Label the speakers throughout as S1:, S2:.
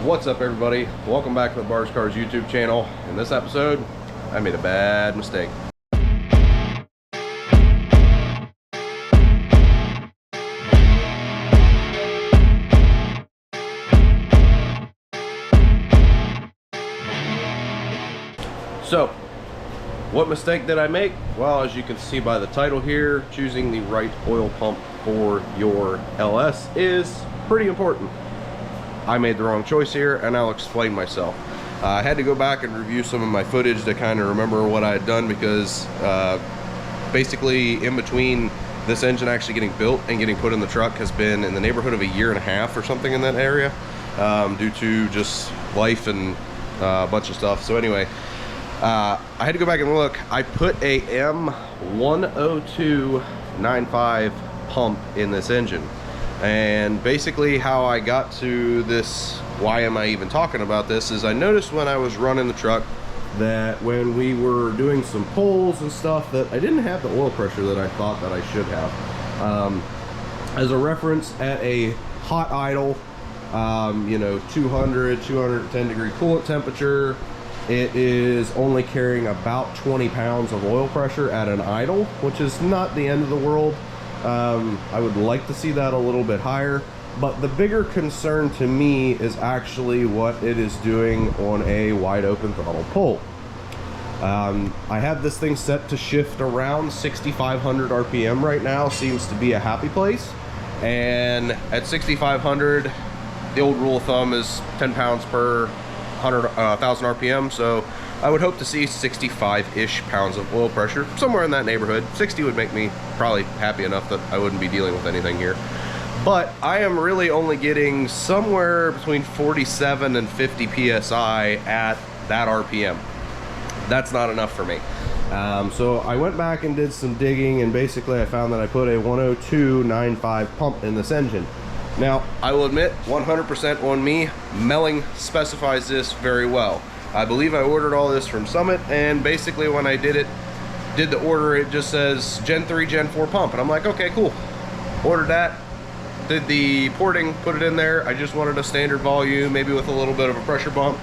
S1: What's up, everybody? Welcome back to the Bars Cars YouTube channel. In this episode, I made a bad mistake. So, what mistake did I make? Well, as you can see by the title here, choosing the right oil pump for your LS is pretty important. I made the wrong choice here, and I'll explain myself. I had to go back and review some of my footage to kind of remember what I had done, because basically in between this engine actually getting built and getting put in the truck has been in the neighborhood of a year and a half or something in that area, due to just life and a bunch of stuff. So anyway, I had to go back and look. I put a M10295 pump in this engine. And basically how I got to this, why am I even talking about this, is I noticed when I was running the truck that when we were doing some pulls and stuff that I didn't have the oil pressure that I thought that I should have. As a reference, at a hot idle, you know, 210 degree coolant temperature, it is only carrying about 20 pounds of oil pressure at an idle, which is not the end of the world. I would like to see that a little bit higher, but the bigger concern to me is actually what it is doing on a wide open throttle pull. I have this thing set to shift around 6,500 RPM right now. Seems to be a happy place, and at 6,500, the old rule of thumb is 10 pounds per 1,000 RPM, so I would hope to see 65-ish pounds of oil pressure, somewhere in that neighborhood. 60 would make me probably happy enough that I wouldn't be dealing with anything here. But I am really only getting somewhere between 47 and 50 PSI at that RPM. That's not enough for me. So I went back and did some digging, and basically I found that I put a 10295 pump in this engine. Now, I will admit, 100% on me, Melling specifies this very well. I believe I ordered all this from Summit, and basically when I did the order, it just says Gen 3, Gen 4 pump, and I'm like, okay, cool. Ordered that, did the porting, put it in there. I just wanted a standard volume, maybe with a little bit of a pressure bump,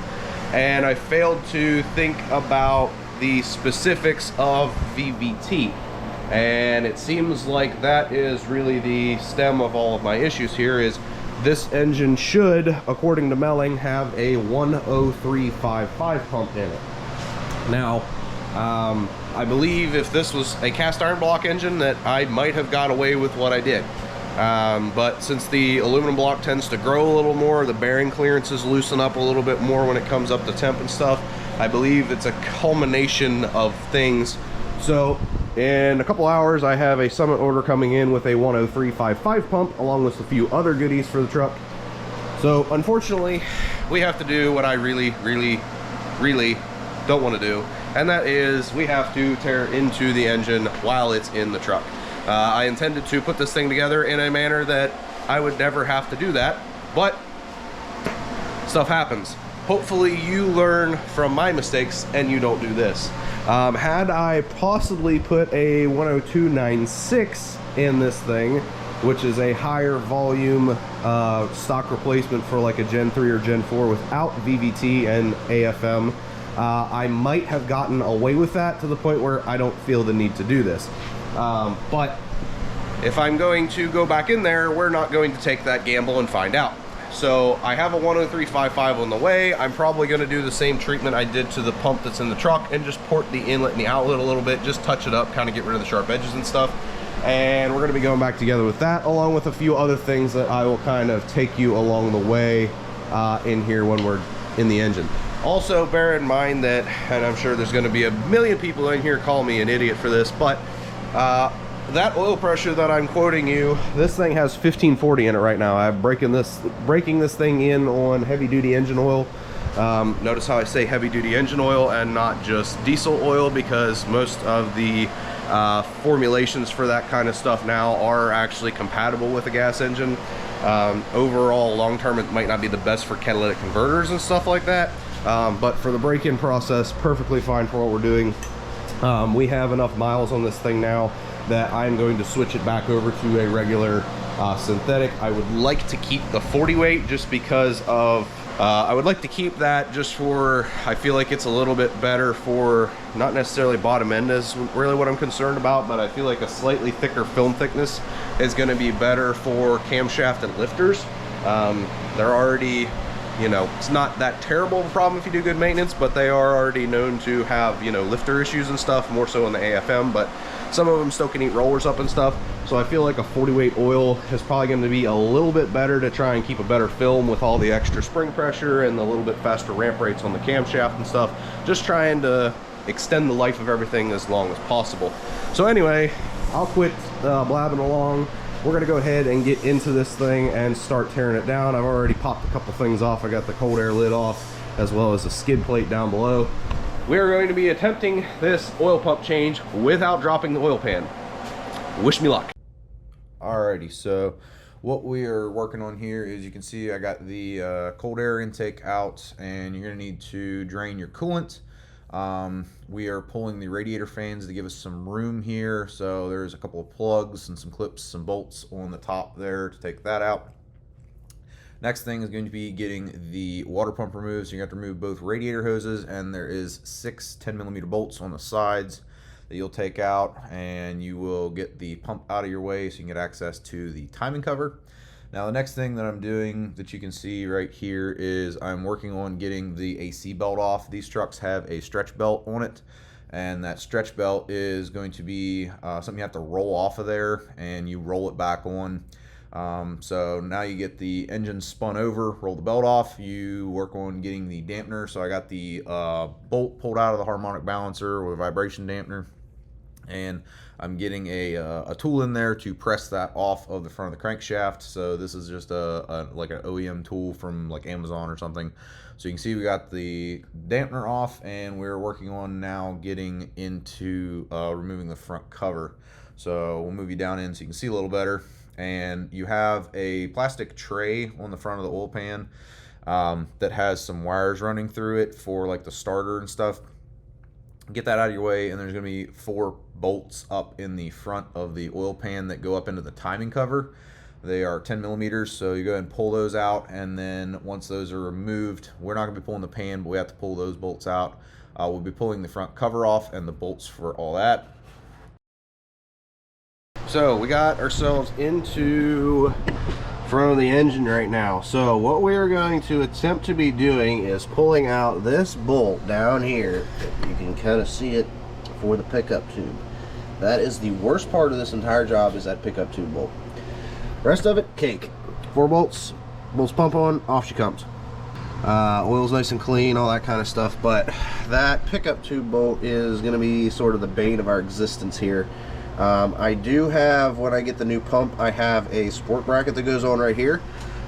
S1: and I failed to think about the specifics of VVT. And it seems like that is really the stem of all of my issues here. Is this engine should, according to Melling, have a 10355 pump in it. Now, I believe if this was a cast iron block engine, that I might have got away with what I did. But since the aluminum block tends to grow a little more, the bearing clearances loosen up a little bit more when it comes up to temp and stuff, I believe it's a culmination of things. So in a couple hours, I have a Summit order coming in with a 10355 pump, along with a few other goodies for the truck. So unfortunately, we have to do what I really don't want to do, and that is we have to tear into the engine while it's in the truck. I intended to put this thing together in a manner that I would never have to do that, but stuff happens. Hopefully you learn from my mistakes and you don't do this. Had I possibly put a 10296 in this thing, which is a higher volume stock replacement for like a Gen 3 or Gen 4 without VVT and AFM, I might have gotten away with that to the point where I don't feel the need to do this. But if I'm going to go back in there, we're not going to take that gamble and find out. So I have a 10355 on the way. I'm probably going to do the same treatment I did to the pump that's in the truck and just port the inlet and the outlet a little bit, just touch it up, kind of get rid of the sharp edges and stuff. And we're going to be going back together with that, along with a few other things that I will kind of take you along the way in here when we're in the engine. Also, bear in mind that, and I'm sure there's going to be a million people in here call me an idiot for this, but that oil pressure that I'm quoting you, this thing has 1540 in it right now. I'm breaking this thing in on heavy duty engine oil. Notice how I say heavy duty engine oil and not just diesel oil, because most of the formulations for that kind of stuff now are actually compatible with a gas engine. Overall, long term, it might not be the best for catalytic converters and stuff like that, but for the break-in process, perfectly fine for what we're doing. We have enough miles on this thing now that I'm going to switch it back over to a regular synthetic. I would like to keep the 40 weight just because of I would like to keep that just for, I feel like it's a little bit better for, not necessarily bottom end is really what I'm concerned about, but I feel like a slightly thicker film thickness is going to be better for camshaft and lifters. They're already, you know, it's not that terrible of a problem if you do good maintenance, but they are already known to have, you know, lifter issues and stuff, more so in the AFM, but some of them still can eat rollers up and stuff. So I feel like a 40 weight oil is probably going to be a little bit better to try and keep a better film with all the extra spring pressure and the little bit faster ramp rates on the camshaft and stuff. Just trying to extend the life of everything as long as possible. So anyway, I'll quit blabbing along. We're going to go ahead and get into this thing and start tearing it down. I've already popped a couple things off. I got the cold air lid off as well as the skid plate down below. We are going to be attempting this oil pump change without dropping the oil pan. Wish me luck.
S2: Alrighty, so what we are working on here is, you can see I got the cold air intake out, and you're going to need to drain your coolant. We are pulling the radiator fans to give us some room here, so there's a couple of plugs and some clips, some bolts on the top there to take that out. Next thing is going to be getting the water pump removed. So you have to remove both radiator hoses, and there is 6 10mm bolts on the sides that you'll take out, and you will get the pump out of your way so you can get access to the timing cover. Now the next thing that I'm doing that you can see right here is I'm working on getting the AC belt off. These trucks have a stretch belt on it, and that stretch belt is going to be something you have to roll off of there, and you roll it back on. So now you get the engine spun over, roll the belt off, you work on getting the dampener. So I got the bolt pulled out of the harmonic balancer with a vibration dampener, and I'm getting a tool in there to press that off of the front of the crankshaft. So this is just like an OEM tool from like Amazon or something. So you can see we got the dampener off, and we're working on now getting into removing the front cover. So we'll move you down in so you can see a little better. And you have a plastic tray on the front of the oil pan that has some wires running through it for like the starter and stuff. Get that out of your way, and there's going to be 4 bolts up in the front of the oil pan that go up into the timing cover. They are 10mm, so you go ahead and pull those out, and then once those are removed, we're not going to be pulling the pan, but we have to pull those bolts out. We'll be pulling the front cover off and the bolts for all that.
S1: So we got ourselves into front of the engine right now. So what we are going to attempt to be doing is pulling out this bolt down here. You can kind of see it for the pickup tube. That is the worst part of this entire job, is that pickup tube bolt. Rest of it, cake. 4 bolts, bolts pump on, off she comes. Oil's nice and clean, all that kind of stuff, but that pickup tube bolt is going to be sort of the bane of our existence here. I do have, when I get the new pump, I have a sport bracket that goes on right here,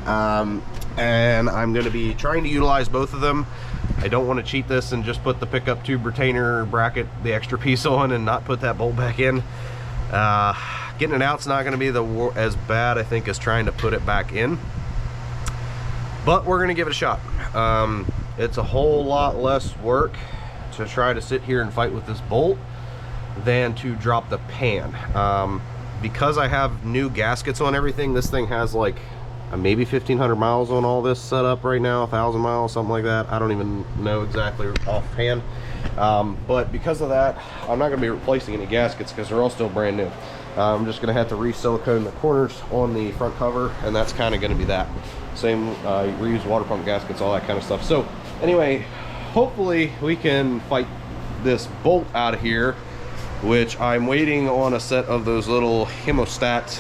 S1: and I'm going to be trying to utilize both of them. I don't want to cheat this and just put the pickup tube retainer bracket, the extra piece on, and not put that bolt back in. Getting it out's not going to be as bad, I think, as trying to put it back in, but we're going to give it a shot. It's a whole lot less work to try to sit here and fight with this bolt than to drop the pan. Because I have new gaskets on everything, this thing has like maybe 1,500 miles on all this setup right now, 1,000 miles, something like that. I don't even know exactly offhand. But because of that, I'm not going to be replacing any gaskets because they're all still brand new. I'm just going to have to re-silicone the corners on the front cover, and that's kind of going to be that. Same reuse water pump gaskets, all that kind of stuff. So anyway, hopefully we can fight this bolt out of here, which I'm waiting on a set of those little hemostat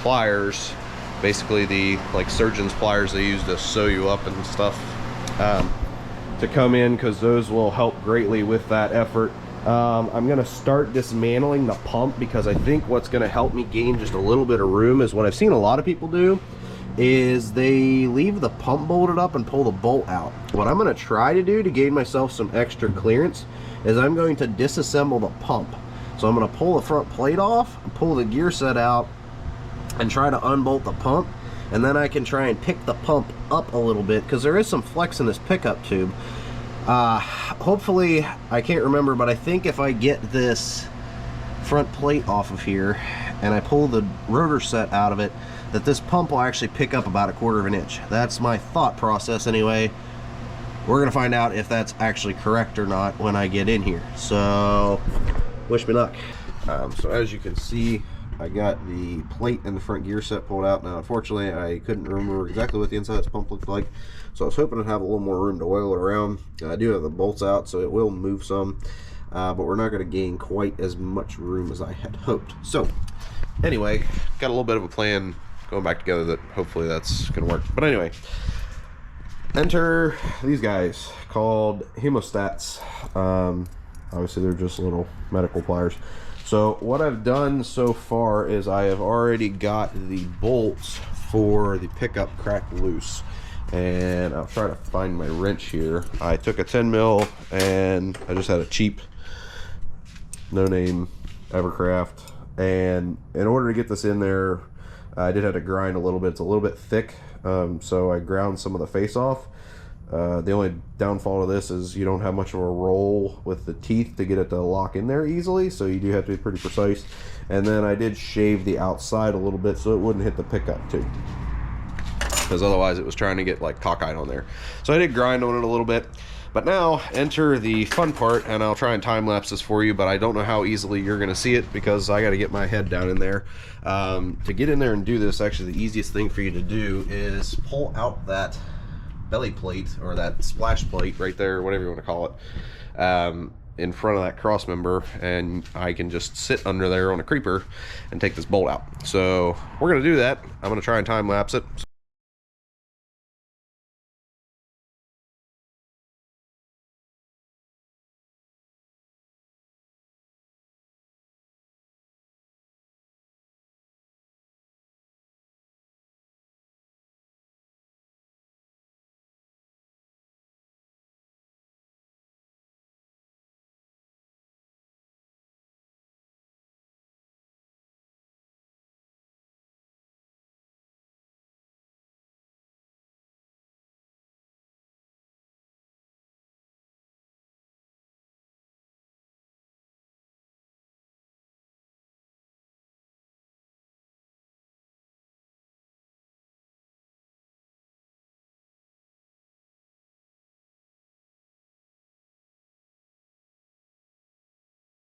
S1: pliers, basically the like surgeon's pliers they use to sew you up and stuff, to come in, because those will help greatly with that effort. I'm going to start dismantling the pump, because I think what's going to help me gain just a little bit of room is what I've seen a lot of people do is they leave the pump bolted up and pull the bolt out. What I'm going to try to do to gain myself some extra clearance is I'm going to disassemble the pump. So I'm going to pull the front plate off, pull the gear set out, and try to unbolt the pump, and then I can try and pick the pump up a little bit, because there is some flex in this pickup tube. Hopefully, I can't remember, but I think if I get this front plate off of here and I pull the rotor set out of it, that this pump will actually pick up about 1/4 of an inch. That's my thought process anyway. We're gonna find out if that's actually correct or not when I get in here. So wish me luck. So as you can see, I got the plate and the front gear set pulled out. Now unfortunately I couldn't remember exactly what the inside of this pump looked like, so I was hoping to have a little more room to oil it around. I do have the bolts out, so it will move some, but we're not going to gain quite as much room as I had hoped. So anyway, got a little bit of a plan going back together that hopefully that's going to work. But anyway, enter these guys called hemostats. Obviously they're just little medical pliers. So what I've done so far is I have already got the bolts for the pickup cracked loose, and I'll try to find my wrench here. I took a 10 mil and I just had a cheap no name Evercraft, and in order to get this in there I did have to grind a little bit. It's a little bit thick, so I ground some of the face off. The only downfall of this is you don't have much of a roll with the teeth to get it to lock in there easily, so you do have to be pretty precise. And then I did shave the outside a little bit so it wouldn't hit the pickup too, because otherwise it was trying to get like cockeyed on there. So I did grind on it a little bit. But now enter the fun part, and I'll try and time lapse this for you, but I don't know how easily you're going to see it because I got to get my head down in there. To get in there and do this, actually the easiest thing for you to do is pull out that belly plate, or that splash plate right there, whatever you want to call it, in front of that cross member, and I can just sit under there on a creeper and take this bolt out. So we're going to do that. I'm going to try and time lapse it.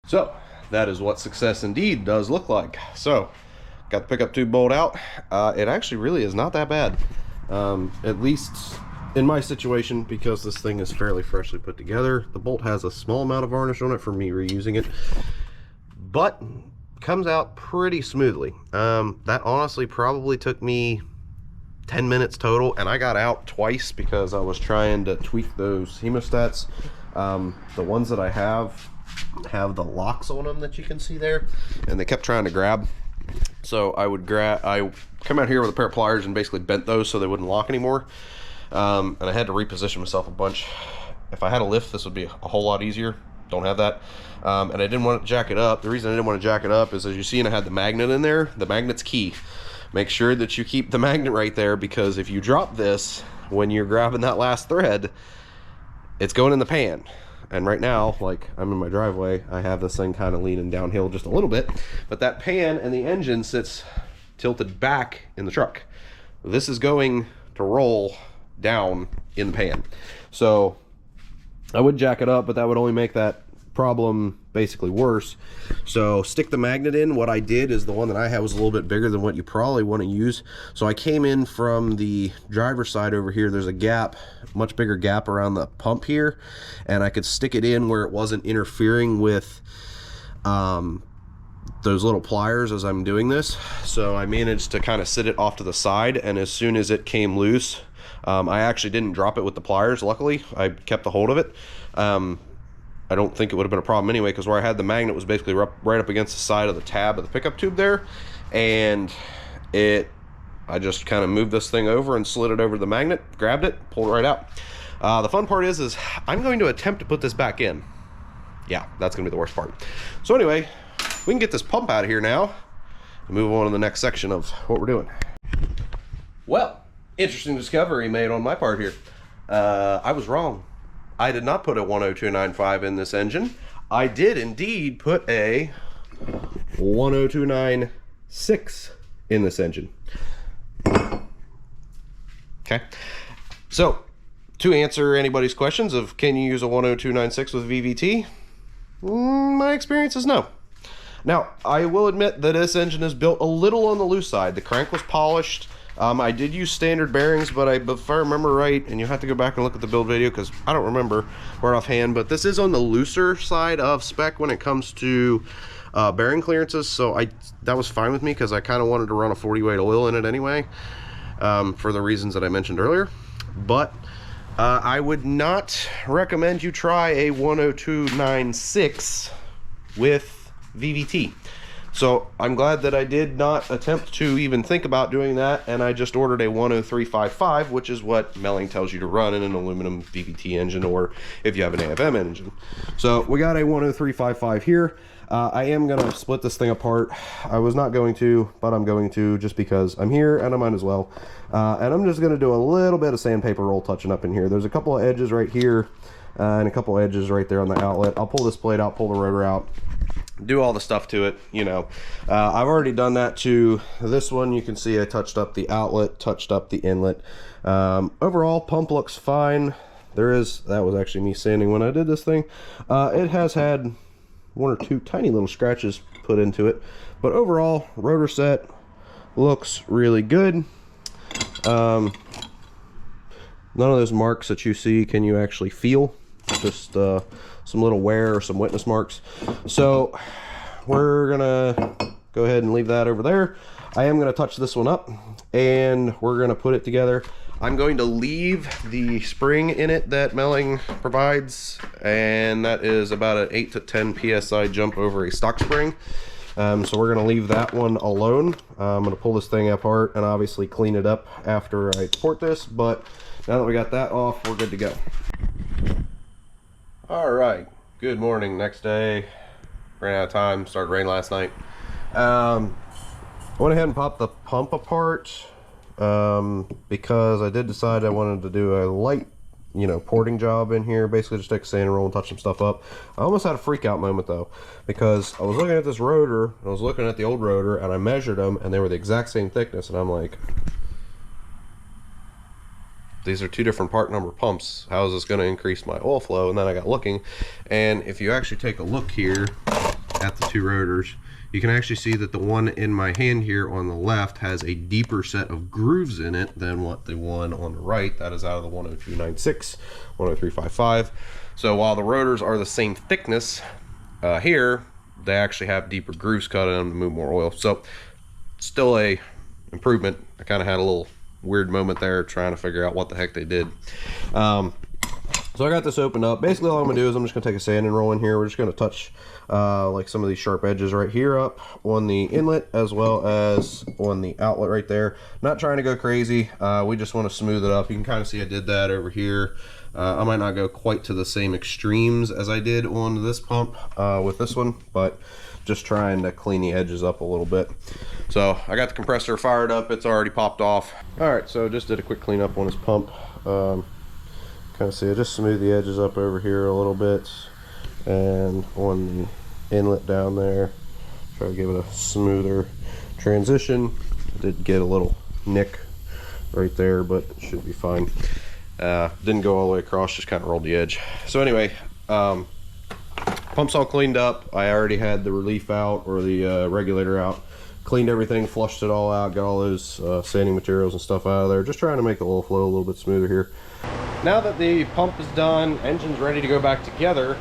S1: So that is what success indeed does look like. So got the pickup tube bolt out. It actually really is not that bad, at least in my situation, because this thing is fairly freshly put together. The bolt has a small amount of varnish on it for me reusing it, but comes out pretty smoothly. That honestly probably took me 10 minutes total, and I got out twice because I was trying to tweak those hemostats. The ones that I have the locks on them that you can see there, and they kept trying to grab. So I come out here with a pair of pliers and basically bent those so they wouldn't lock anymore. And I had to reposition myself a bunch. If I had a lift, this would be a whole lot easier. Don't have that. And I didn't want to jack it up. The reason I didn't want to jack it up is, as you see, I had the magnet in there. The magnet's key. Make sure that you keep the magnet right there, because if you drop this when you're grabbing that last thread, it's going in the pan. And right now, like, I'm in my driveway, I have this thing kind of leaning downhill just a little bit, but that pan and the engine sits tilted back in the truck. This is going to roll down in the pan. So I would jack it up, but that would only make that problem basically worse. So stick the magnet in. What I did is, the one that I had was a little bit bigger than what you probably want to use. So I came in from the driver's side over here. There's a gap, much bigger gap around the pump here, and I could stick it in where it wasn't interfering with those little pliers as I'm doing this. So I managed to kind of sit it off to the side, and as soon as it came loose, I actually didn't drop it with the pliers. Luckily, I kept a hold of it. I don't think it would have been a problem anyway, because where I had the magnet was basically right up against the side of the tab of the pickup tube there, and I just kind of moved this thing over and slid it over to the magnet, grabbed it, pulled it right out. The fun part is I'm going to attempt to put this back in. Yeah, that's gonna be the worst part. So anyway, we can get this pump out of here now and move on to the next section of what we're doing. Well, interesting discovery made on my part here. I was wrong. I did not put a 10295 in this engine. I did indeed put a 10296 in this engine. Okay. So, to answer anybody's questions of can you use a 10296 with VVT, my experience is no. Now, I will admit that this engine is built a little on the loose side. The crank was polished. I did use standard bearings, but if I remember right, and you have to go back and look at the build video because I don't remember right offhand, but this is on the looser side of spec when it comes to bearing clearances. So that was fine with me because I kind of wanted to run a 40 weight oil in it anyway, for the reasons that I mentioned earlier. But I would not recommend you try a 10296 with VVT. So I'm glad that I did not attempt to even think about doing that, and I just ordered a 10355, which is what Melling tells you to run in an aluminum VVT engine, or if you have an AFM engine. So we got a 10355 here. I am gonna split this thing apart. I was not going to, but I'm going to just because I'm here and I might as well. And I'm just gonna do a little bit of sandpaper roll touching up in here. There's a couple of edges right here and a couple of edges right there on the outlet. I'll pull this plate out, pull the rotor out, do all the stuff to it, you know. I've already done that to this one. You can see I touched up the outlet, touched up the inlet. Overall, pump looks fine. That was actually me sanding when I did this thing. It has had one or two tiny little scratches put into it, but overall, rotor set looks really good. None of those marks that you see can you actually feel. Just some little wear or some witness marks. So we're gonna go ahead and leave that over there. I am gonna touch this one up and we're gonna put it together. I'm going to leave the spring in it that Melling provides, and that is about an 8 to 10 psi jump over a stock spring. So we're gonna leave that one alone. I'm gonna pull this thing apart and obviously clean it up after I port this, but now that we got that off, we're good to go. All right, good morning, next day. Ran out of time, started rain last night. I went ahead and popped the pump apart because I did decide I wanted to do a light, porting job in here. Basically just take a sanding roll and touch some stuff up. I almost had a freak out moment though, because I was looking at this rotor, and I was looking at the old rotor, and I measured them, and they were the exact same thickness, and I'm like, these are two different part number pumps. How is this going to increase my oil flow? And then I got looking, and if you actually take a look here at the two rotors, you can actually see that the one in my hand here on the left has a deeper set of grooves in it than what the one on the right, that is out of the 10296, 10355. So while the rotors are the same thickness, here they actually have deeper grooves cut in them to move more oil. So still a improvement. I kind of had a little weird moment there trying to figure out what the heck they did. So I got this opened up. Basically all I'm gonna do is I'm just gonna take a sanding roll in here. We're just gonna touch like some of these sharp edges right here up on the inlet as well as on the outlet right there. Not trying to go crazy. We just want to smooth it up. You can kind of see I did that over here. I might not go quite to the same extremes as I did on this pump with this one, but just trying to clean the edges up a little bit. So I got the compressor fired up. It's already popped off. All right, so just did a quick cleanup on this pump. Kind of see I just smoothed the edges up over here a little bit, and on the inlet down there, try to give it a smoother transition. I did get a little nick right there, but it should be fine. Didn't go all the way across, just kind of rolled the edge. So anyway, pump's all cleaned up. I already had the relief out, or the regulator out. Cleaned everything, flushed it all out, got all those sanding materials and stuff out of there. Just trying to make the oil flow a little bit smoother here. Now that the pump is done, engine's ready to go back together,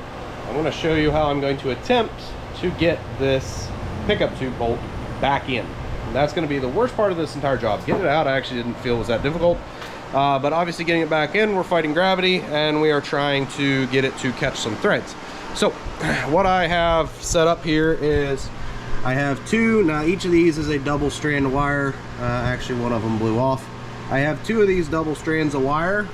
S1: I'm going to show you how I'm going to attempt to get this pickup tube bolt back in. And that's going to be the worst part of this entire job. Getting it out, I actually didn't feel was that difficult. But obviously getting it back in, we're fighting gravity, and we are trying to get it to catch some threads. So what I have set up here is I have two. Now each of these is a double strand wire. Actually one of them blew off. I have two of these double strands of wire.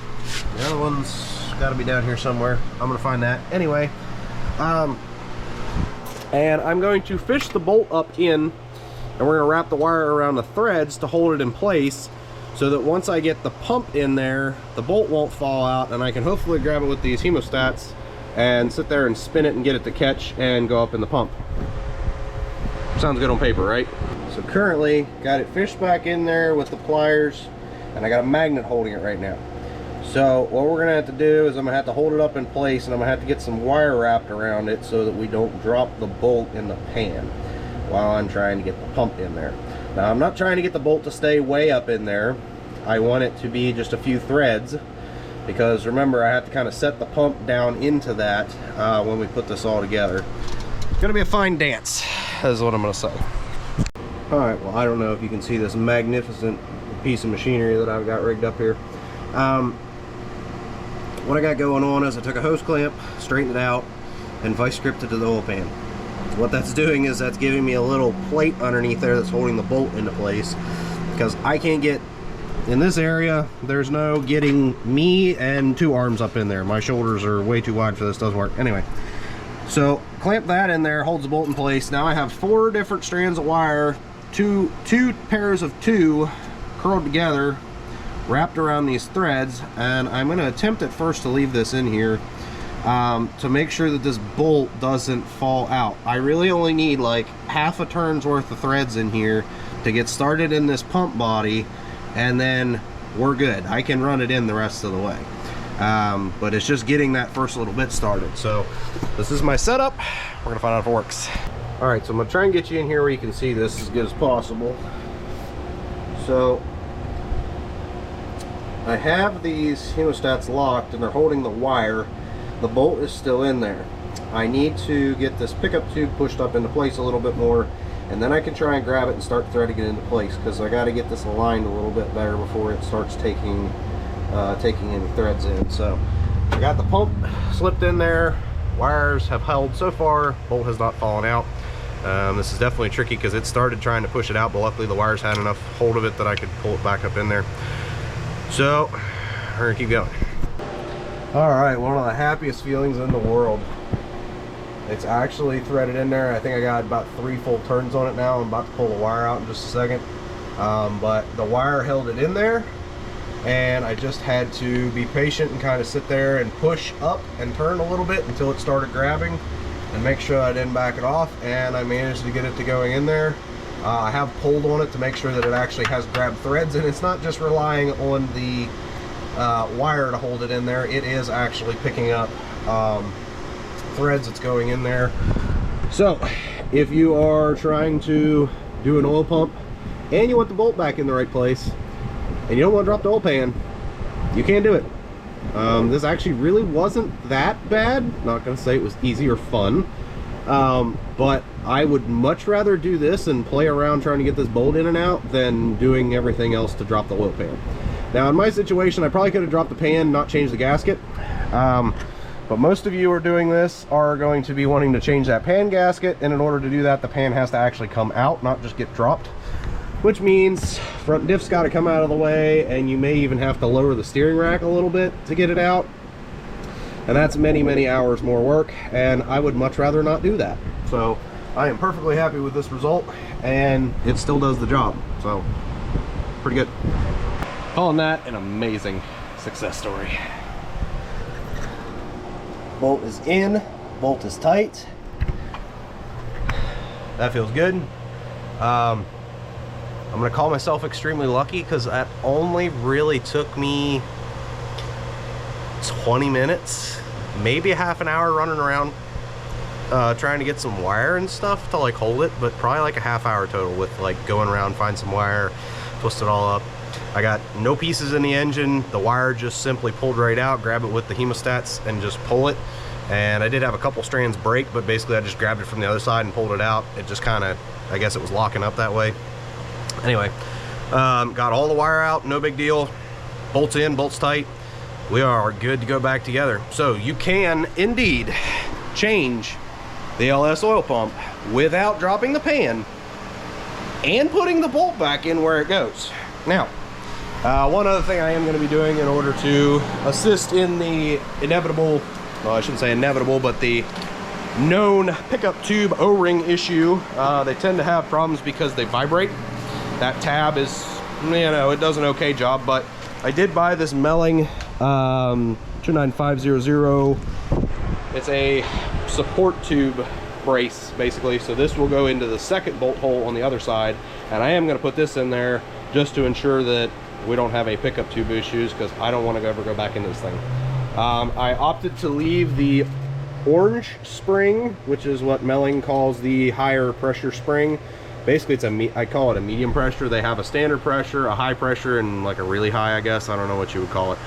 S1: The other one's got to be down here somewhere. I'm gonna find that anyway. And I'm going to fish the bolt up in, and we're gonna wrap the wire around the threads to hold it in place, so that once I get the pump in there, the bolt won't fall out, and I can hopefully grab it with these hemostats and sit there and spin it and get it to catch and go up in the pump. Sounds good on paper, right? So currently got it fished back in there with the pliers, and I got a magnet holding it right now. So what we're gonna have to do is I'm gonna have to hold it up in place, and I'm gonna have to get some wire wrapped around it so that we don't drop the bolt in the pan while I'm trying to get the pump in there. Now I'm not trying to get the bolt to stay way up in there. I want it to be just a few threads, because remember, I have to kind of set the pump down into that when we put this all together. It's gonna be a fine dance, is what I'm gonna say. All right, well, I don't know if you can see this magnificent piece of machinery that I've got rigged up here. What I got going on is I took a hose clamp, straightened it out, and vice gripped it to the oil pan. What that's doing is that's giving me a little plate underneath there that's holding the bolt into place, because I can't get in this area. There's no getting me and two arms up in there. My shoulders are way too wide for this, doesn't work. Anyway, so clamp that in there, holds the bolt in place. Now I have 4 different strands of wire, two pairs of 2 curled together, wrapped around these threads, and I'm going to attempt at first to leave this in here to make sure that this bolt doesn't fall out. I really only need like half a turn's worth of threads in here to get started in this pump body, and then we're good. I can run it in the rest of the way. But it's just getting that first little bit started. So this is my setup. We're gonna find out if it works. All right, so I'm gonna try and get you in here where you can see this as good as possible. So I have these hemostats locked and they're holding the wire. The bolt is still in there. I need to get this pickup tube pushed up into place a little bit more, and then I can try and grab it and start threading it into place, because I got to get this aligned a little bit better before it starts taking any threads in. So I got the pump slipped in there. Wires have held so far. Bolt has not fallen out. This is definitely tricky because it started trying to push it out, but luckily the wires had enough hold of it that I could pull it back up in there. So we're gonna keep going. All right, one of the happiest feelings in the world. It's actually threaded in there. I think I got about 3 full turns on it now. I'm about to pull the wire out in just a second. But the wire held it in there, and I just had to be patient and kind of sit there and push up and turn a little bit until it started grabbing, and make sure I didn't back it off, and I managed to get it to going in there. I have pulled on it to make sure that it actually has grab threads, and it's not just relying on the wire to hold it in there. It is actually picking up threads that's going in there. So if you are trying to do an oil pump and you want the bolt back in the right place and you don't want to drop the oil pan, you can do it. This actually really wasn't that bad. Not gonna say it was easy or fun, but I would much rather do this and play around trying to get this bolt in and out than doing everything else to drop the oil pan. Now in my situation, I probably could have dropped the pan, not changed the gasket, but most of you are doing this are going to be wanting to change that pan gasket, and in order to do that, the pan has to actually come out, not just get dropped, which means front diff's got to come out of the way, and you may even have to lower the steering rack a little bit to get it out, and that's many hours more work, and I would much rather not do that. So I am perfectly happy with this result, and it still does the job, so pretty good. Calling that an amazing success story. Bolt is in, bolt is tight. That feels good. I'm gonna call myself extremely lucky because that only really took me 20 minutes, maybe a half an hour running around trying to get some wire and stuff to like hold it, but probably like a half hour total with like going around, find some wire, twist it all up. I got no pieces in the engine. The wire just simply pulled right out, grab it with the hemostats and just pull it. And I did have a couple strands break, but basically I just grabbed it from the other side and pulled it out. It just kind of, I guess it was locking up that way. Anyway, got all the wire out, no big deal. Bolts in, bolts tight. We are good to go back together. So you can indeed change the LS oil pump without dropping the pan and putting the bolt back in where it goes. Now, one other thing I am going to be doing in order to assist in the inevitable, well, I shouldn't say inevitable, but the known pickup tube O-ring issue. They tend to have problems because they vibrate. That tab is, you know, it does an okay job, but I did buy this Melling 29500. It's a support tube brace, basically. So this will go into the second bolt hole on the other side, and I am going to put this in there just to ensure that we don't have any pickup tube issues, because I don't want to ever go back into this thing. I opted to leave the orange spring, which is what Melling calls the higher pressure spring. Basically, it's I call it a medium pressure. They have a standard pressure, a high pressure, and like a really high, I guess. I don't know what you would call it.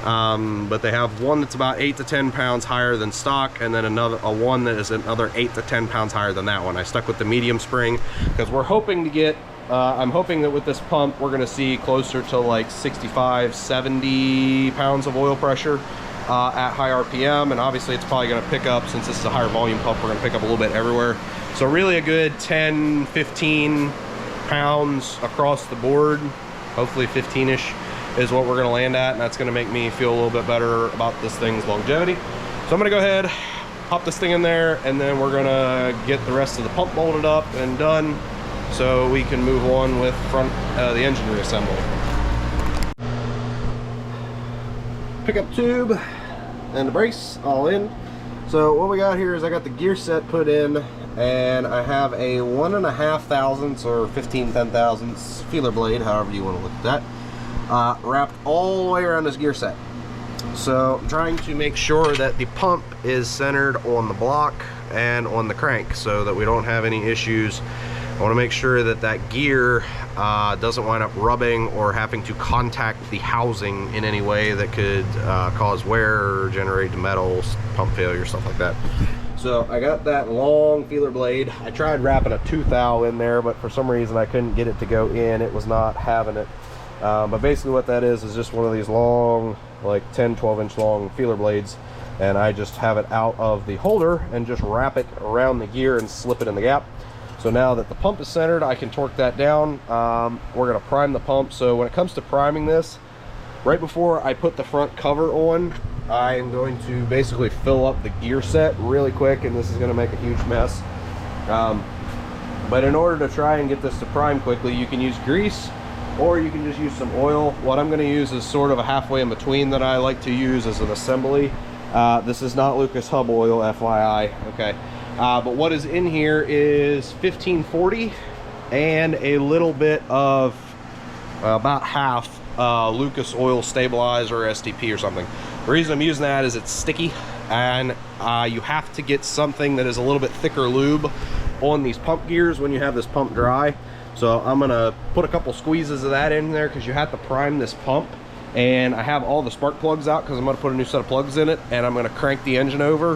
S1: But they have one that's about 8 to 10 pounds higher than stock, and then one that is another 8 to 10 pounds higher than that one. I stuck with the medium spring because we're hoping to get, I'm hoping that with this pump, we're gonna see closer to like 65, 70 pounds of oil pressure at high RPM. And obviously it's probably gonna pick up, since this is a higher volume pump, we're gonna pick up a little bit everywhere. So really a good 10, 15 pounds across the board, hopefully 15-ish is what we're gonna land at, and that's gonna make me feel a little bit better about this thing's longevity. So I'm gonna go ahead, pop this thing in there, and then we're gonna get the rest of the pump bolted up and done so we can move on with the engine reassembly. Pickup tube and the brace all in. So what we got here is I got the gear set put in, and I have a 1.5 thousandths or 15 10,000ths feeler blade, however you want to look at that, wrapped all the way around this gear set. So I'm trying to make sure that the pump is centered on the block and on the crank so that we don't have any issues. I want to make sure that that gear doesn't wind up rubbing or having to contact the housing in any way that could cause wear or generate metals, pump failure, stuff like that. So I got that long feeler blade. I tried wrapping a tooth owl in there, but for some reason I couldn't get it to go in. It was not having it. But basically what that is just one of these long, like 10, 12-inch long feeler blades. And I just have it out of the holder and just wrap it around the gear and slip it in the gap. So now that the pump is centered, I can torque that down. We're gonna prime the pump. So when it comes to priming this, right before I put the front cover on, I am going to basically fill up the gear set really quick, and this is gonna make a huge mess. But in order to try and get this to prime quickly, you can use grease, or you can just use some oil. What I'm gonna use is sort of a halfway in between that I like to use as an assembly. This is not Lucas Hub oil, FYI, okay? But what is in here is 1540 and a little bit of about half Lucas Oil Stabilizer or STP or something. The reason I'm using that is it's sticky, and you have to get something that is a little bit thicker lube on these pump gears when you have this pump dry. So I'm gonna put a couple squeezes of that in there because you have to prime this pump. And I have all the spark plugs out because I'm going to put a new set of plugs in it, and I'm going to crank the engine over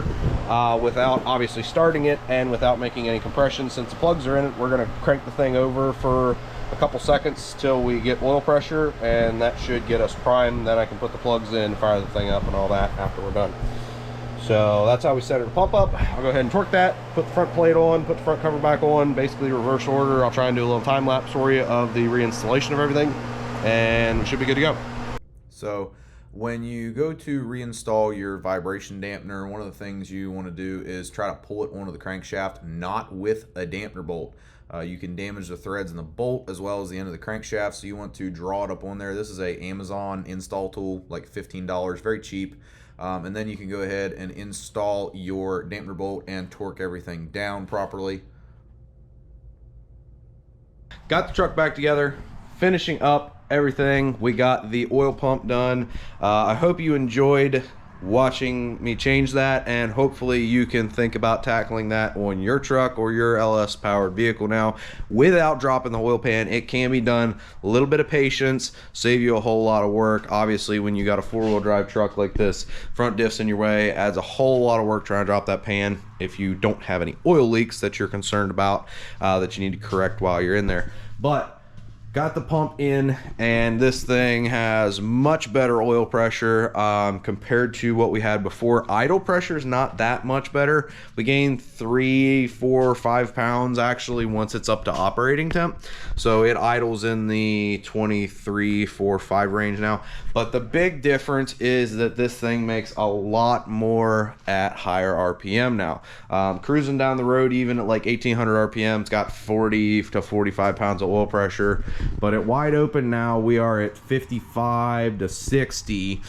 S1: without obviously starting it and without making any compression. Since the plugs are in it, we're going to crank the thing over for a couple seconds till we get oil pressure, and that should get us primed. Then I can put the plugs in, fire the thing up and all that after we're done. So that's how we set the pump up. I'll go ahead and torque that, put the front plate on, put the front cover back on, basically reverse order. I'll try and do a little time lapse for you of the reinstallation of everything, and we should be good to go.
S2: So when you go to reinstall your vibration dampener, one of the things you want to do is try to pull it onto the crankshaft, not with a dampener bolt. You can damage the threads in the bolt as well as the end of the crankshaft, so you want to draw it up on there. This is a Amazon install tool, like $15, very cheap. And then you can go ahead and install your dampener bolt and torque everything down properly.
S1: Got the truck back together, finishing up everything. We got the oil pump done. I hope you enjoyed watching me change that, and hopefully you can think about tackling that on your truck or your LS powered vehicle now without dropping the oil pan. It can be done. A little bit of patience, save you a whole lot of work. Obviously when you got a four-wheel drive truck like this, front diffs in your way adds a whole lot of work trying to drop that pan if you don't have any oil leaks that you're concerned about that you need to correct while you're in there. But got the pump in, and this thing has much better oil pressure compared to what we had before. Idle pressure is not that much better. We gain 3, 4, 5 pounds actually once it's up to operating temp. So it idles in the 23, 4, 5 range now. But the big difference is that this thing makes a lot more at higher RPM now. Cruising down the road even at like 1800 RPM, it's got 40 to 45 pounds of oil pressure. But at wide open now, we are at 55 to 60,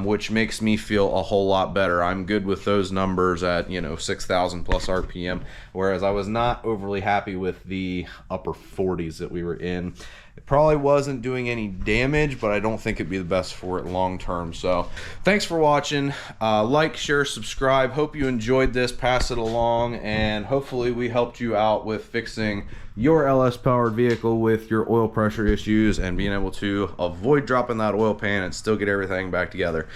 S1: which makes me feel a whole lot better. I'm good with those numbers at, 6,000 plus RPM, whereas I was not overly happy with the upper 40s that we were in. It probably wasn't doing any damage, but I don't think it'd be the best for it long term. So thanks for watching. Like, share, subscribe. Hope you enjoyed this. Pass it along, and hopefully we helped you out with fixing your LS powered vehicle with your oil pressure issues and being able to avoid dropping that oil pan and still get everything back together.